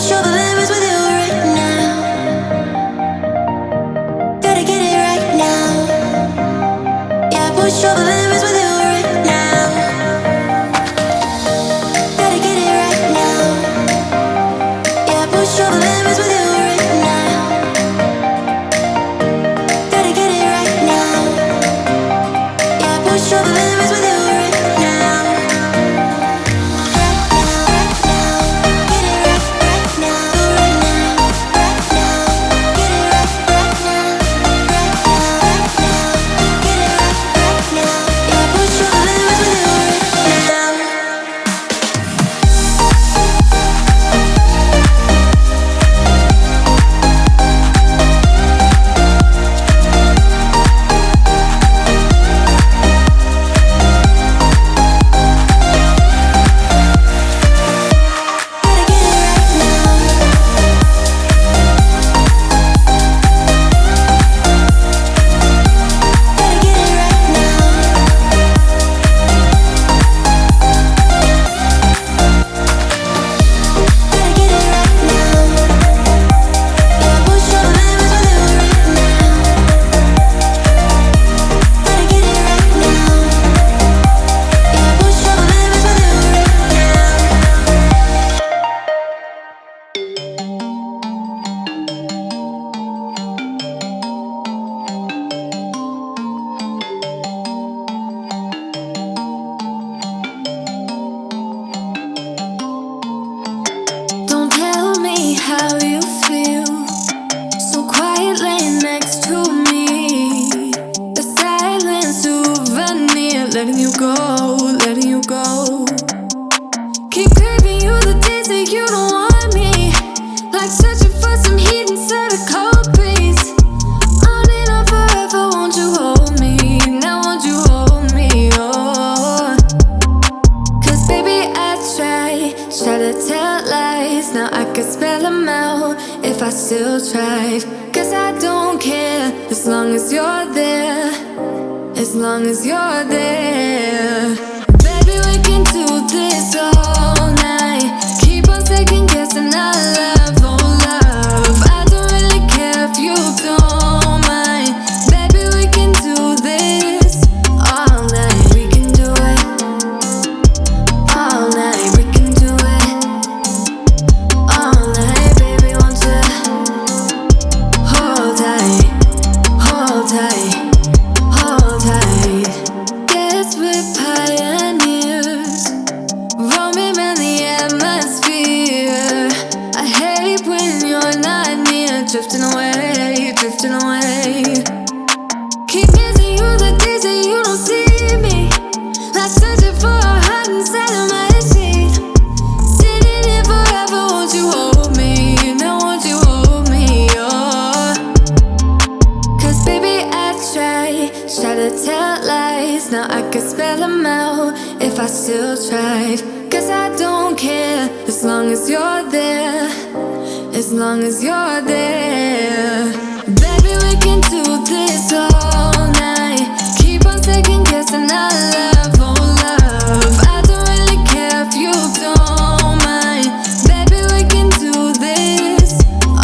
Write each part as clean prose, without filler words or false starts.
push all the limits with you right now. Gotta get it right now. Yeah, push all the limits with you right now. Gotta get it right now. Yeah, push all the limits with you right now. Gotta get it right now. Yeah, push all the limits with you right now. How you feel, so quiet laying next to me. The silence souvenir, letting you go, letting you go. Keep craving you the days that you don't want me, like searching for some heat inside a cold breeze. On and on forever, won't you hold me? Now won't you hold me? Oh, 'cause baby I try to tell lies. Now I could spell them out if I still tried. 'Cause I don't care as long as you're there, as long as you're there. Baby, we can do this all night. Keep on second guessing our love, oh love. I don't really care if you don't mind. Baby, we can do this all night. We can do it all night. We can do it all night. Baby, won't you hold tight, hold tight, hold tight. Guess we're pioneers, roaming around the atmosphere. I hate when you're not near, drifting away, drifting away. Keep missing you the days that you don't see me, like searching for a heart inside of my sheet. Sitting here forever, won't you hold me? Now won't you hold me? Oh, 'cause baby I try to tell lies. Now I could spell them out if I still tried. 'Cause I don't care as long as you're there, as long as you're there. Baby, we can do this all night. Keep on second guessing our love, oh love. I don't really care if you don't mind. Baby, we can do this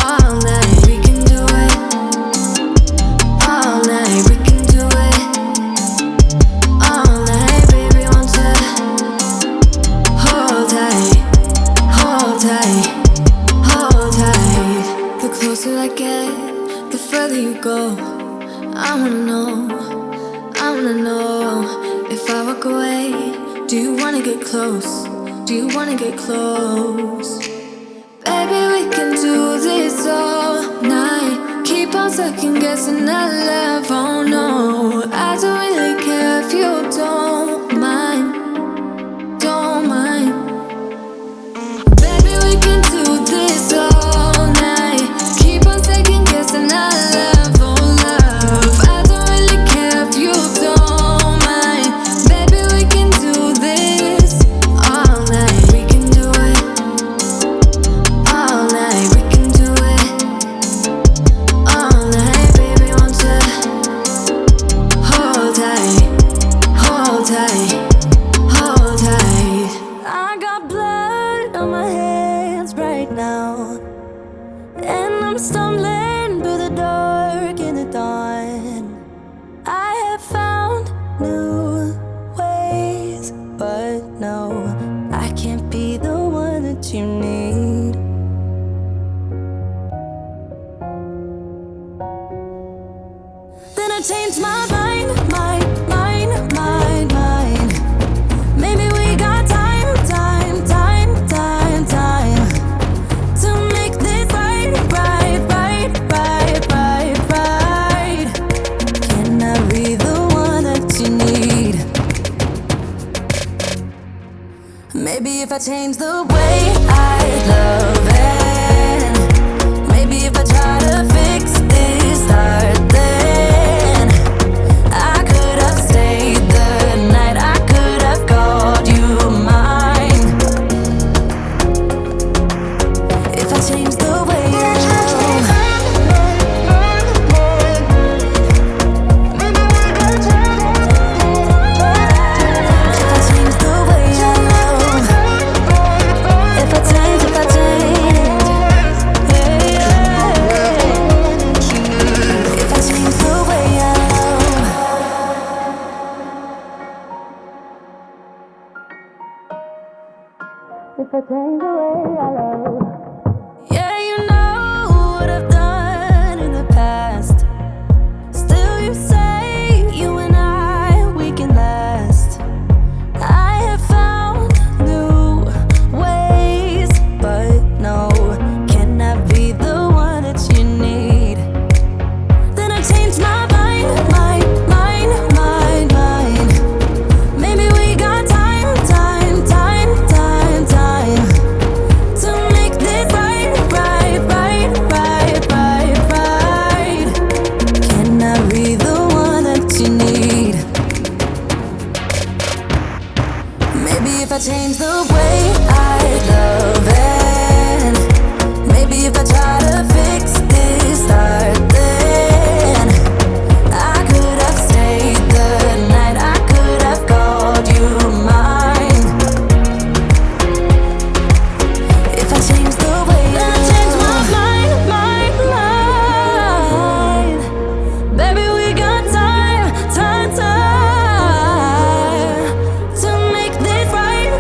all night. We can do it all night. We can do it all night. Baby, won't you hold tight, hold tight, hold tight. The closer I get, the further you go. I wanna know if I walk away, do you wanna get close? Do you wanna get close? Baby, we can do this all night. Keep on second guessing our love, oh no. I don't really care if you don't mind, don't mind. Baby, we can do this all night. Keep on second guessing our love, oh love. I don't really care if you don't mind. Baby, we can do this all night. We can do it all night. We can do it all night. Baby, won't you I'm stumbling through the dark in the dawn. I have found new ways, but no, I can't be the one that you need. Then I changed my mind. Maybe we got time to make this right. Can I be the one that you need? Maybe if I change the way I love it, maybe if I try to fix this heart, then I could have stayed the night, I could have called you mine. If I change the way I love, if I change the way I love, if I change, if I change the way I love. If I change the way I love. Yeah, you know what I've done in the past. Still you say you and I, we can last. I have found new ways, but no, can I be the one that you need? Then I changed my mind. Maybe we got time to make this right. Can I be the one that you need? Maybe if I change the way I love it, maybe if I try to fix this heart, then I could have stayed the night, I could have called you mine. If I change the way I change my mind, baby, we got time to make this right.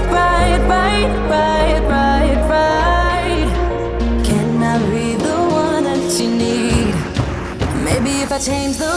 Can I be the one that you need? Maybe if I change the